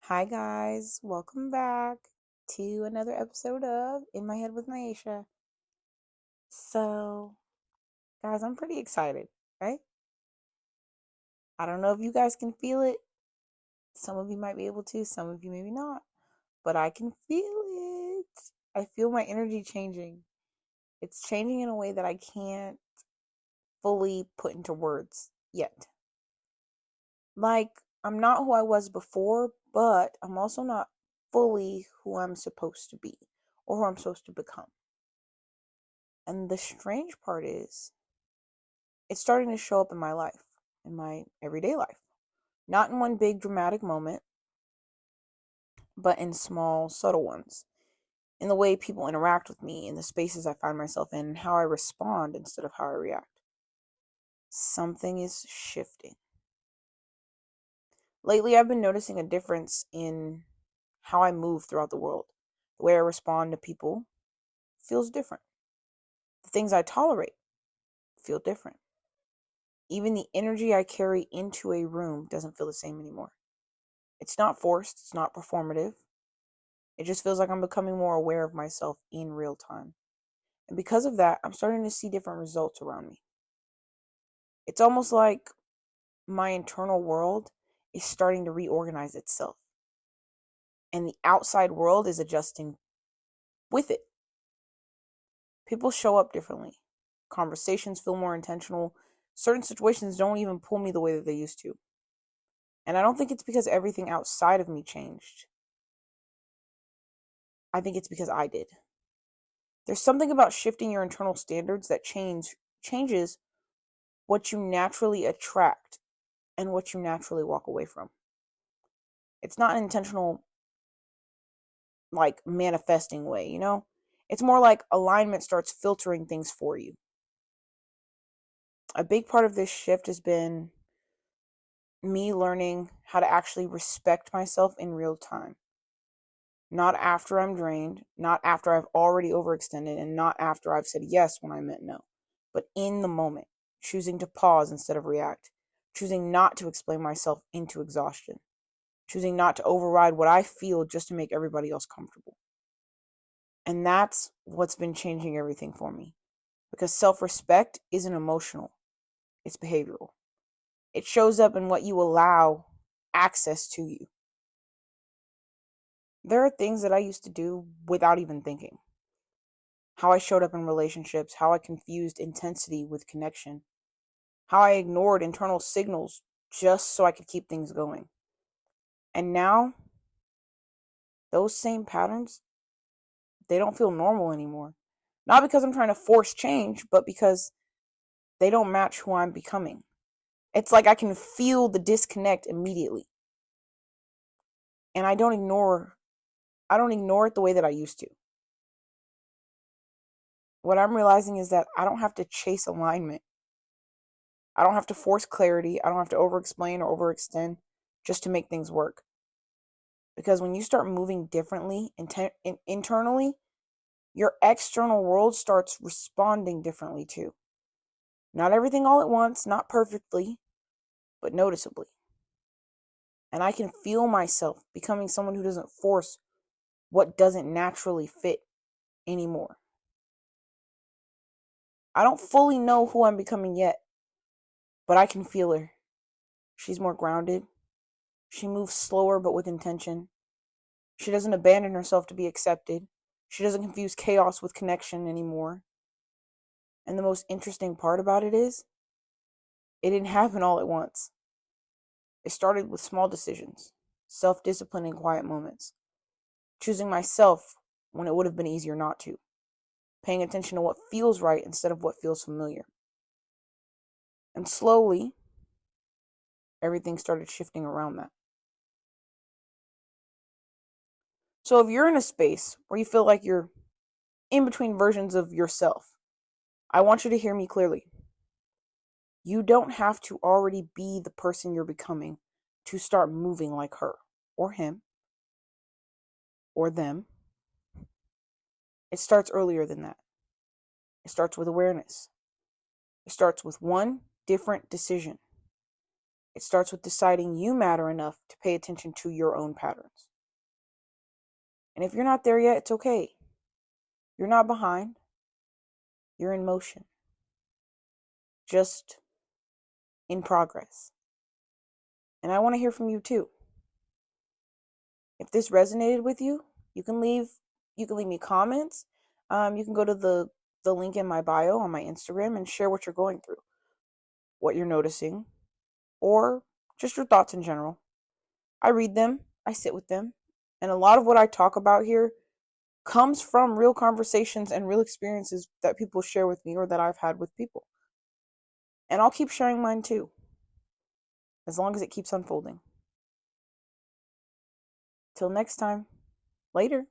Hi, guys. Welcome back to another episode of In My Head with Naisha. So, guys, I'm pretty excited, right? I don't know if you guys can feel it. Some of you might be able to, some of you maybe not, but I can feel it. I feel my energy changing. It's changing in a way that I can't fully put into words yet. Like, I'm not who I was before, but I'm also not fully who I'm supposed to be or who I'm supposed to become. And the strange part is, it's starting to show up in my life, in my everyday life. Not in one big dramatic moment, but in small, subtle ones. In the way people interact with me, in the spaces I find myself in, and how I respond instead of how I react. Something is shifting. Lately, I've been noticing a difference in how I move throughout the world. The way I respond to people feels different. The things I tolerate feel different. Even the energy I carry into a room doesn't feel the same anymore. It's not forced, it's not performative. It just feels like I'm becoming more aware of myself in real time. And because of that, I'm starting to see different results around me. It's almost like my internal world is starting to reorganize itself, and the outside world is adjusting with it. People show up differently. Conversations feel more intentional. Certain situations don't even pull me the way that they used to. And I don't think it's because everything outside of me changed. I think it's because I did. There's something about shifting your internal standards that changes what you naturally attract and what you naturally walk away from. It's not an intentional, like, manifesting way, you know? It's more like alignment starts filtering things for you. A big part of this shift has been me learning how to actually respect myself in real time. Not after I'm drained, not after I've already overextended, and not after I've said yes when I meant no, but in the moment, choosing to pause instead of react, choosing not to explain myself into exhaustion, choosing not to override what I feel just to make everybody else comfortable. And that's what's been changing everything for me. Because self respect isn't emotional, it's behavioral. It shows up in what you allow access to you. There are things that I used to do without even thinking. How I showed up in relationships, how I confused intensity with connection, how I ignored internal signals just so I could keep things going. And now, those same patterns, they don't feel normal anymore. Not because I'm trying to force change, but because they don't match who I'm becoming. It's like I can feel the disconnect immediately. And I don't ignore it the way that I used to. What I'm realizing is that I don't have to chase alignment. I don't have to force clarity. I don't have to over explain or overextend just to make things work. Because when you start moving differently internally, your external world starts responding differently too. Not everything all at once, not perfectly, but noticeably. And I can feel myself becoming someone who doesn't force what doesn't naturally fit anymore. I don't fully know who I'm becoming yet, but I can feel her. She's more grounded. She moves slower but with intention. She doesn't abandon herself to be accepted. She doesn't confuse chaos with connection anymore. And the most interesting part about it is, it didn't happen all at once. It started with small decisions, self discipline in quiet moments, choosing myself when it would have been easier not to, paying attention to what feels right instead of what feels familiar. And slowly, everything started shifting around that. So if you're in a space where you feel like you're in between versions of yourself, I want you to hear me clearly. You don't have to already be the person you're becoming to start moving like her or him or them. It starts earlier than that. It starts with awareness. It starts with one different decision. It starts with deciding you matter enough to pay attention to your own patterns. And if you're not there yet, it's okay. You're not behind. You're in motion. Just in progress. And I want to hear from you too. If this resonated with you, you can leave me comments. You can go to the link in my bio on my Instagram and share what you're going through, what you're noticing, or just your thoughts in general. I read them, I sit with them, and a lot of what I talk about here comes from real conversations and real experiences that people share with me or that I've had with people. And I'll keep sharing mine too, as long as it keeps unfolding. Till next time, later.